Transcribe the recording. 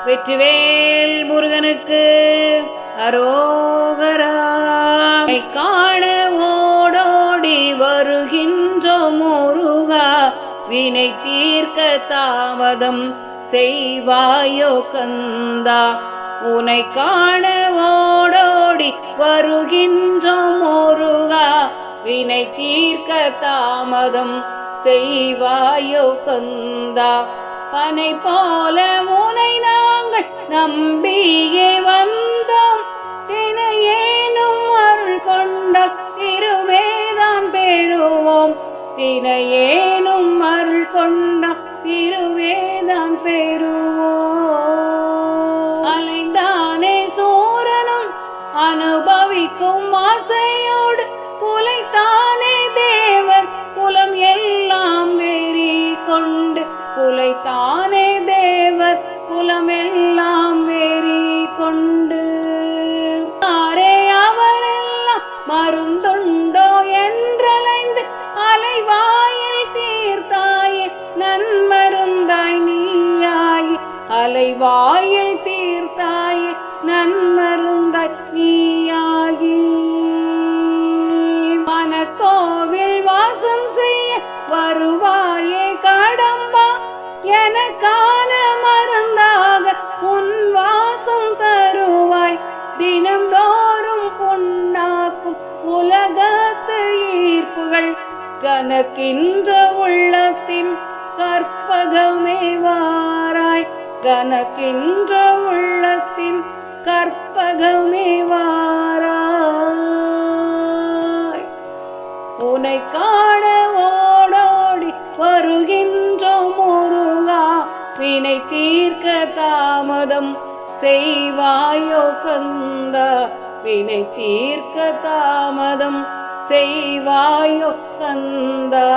வெற்றிவேல் முருகனுக்கு அரோகரா. காண ஓடோடி வருகின்றோம் முருகா, வினை தீர்க்க தாமதம் செய்வாயோ கந்தா. உனை காண ஓடோடி வருகின்றோம் முருகா, வினை தீர்க்க தாமதம் செய்வாயோ கந்தா. பனை போல உனை நாங்கள் நம்பியே வந்தோம், தினையேனும் அருள் கொண்ட திருவேதான் பெறுவோம். தினையேனும் அருள் கொண்ட திருவேதான் பெறுவோம். அலைந்தானே சூரனும் அனுபவிக்கும் ஆசையோடு, குலைத்தானே தேவர் குலம் எல்லாம் வெறி கொண்டு. குலைத்தானே தேவர் குலம் எல்லாம் வெறி கொண்டு. ஆரே அவரெல்லாம் மருந்துண்டோ என்றலைந்து, அலைவாயில் தீர்த்தாயே நன்மருந்தாய் நீயாய். அலைவாயில் தீர்த்தாயே நன்மருந்தாய் நீயாகி. மனக்கோவில் வாசம் செய்ய வருவாயே கடம்பா, எனக்கான மருந்தாக உன் வாசம் தருவாய். தினம்தோறும் பொன்னாக்கும் உலகத்து ஈர்ப்புகள், கனக்கின்ற உள்ளத்தின் கற்பகமே வாராய். கனக்கின்ற உள்ளத்தின் கற்பகமே வாராய். உனை காண ஓடோடி வருகின்றோம் முருகா, வினை தீர்க்க தாமதம் செய்வாயோ கந்தா. வினை தீர்க்க தாமதம் செய்வாயோ கந்தா.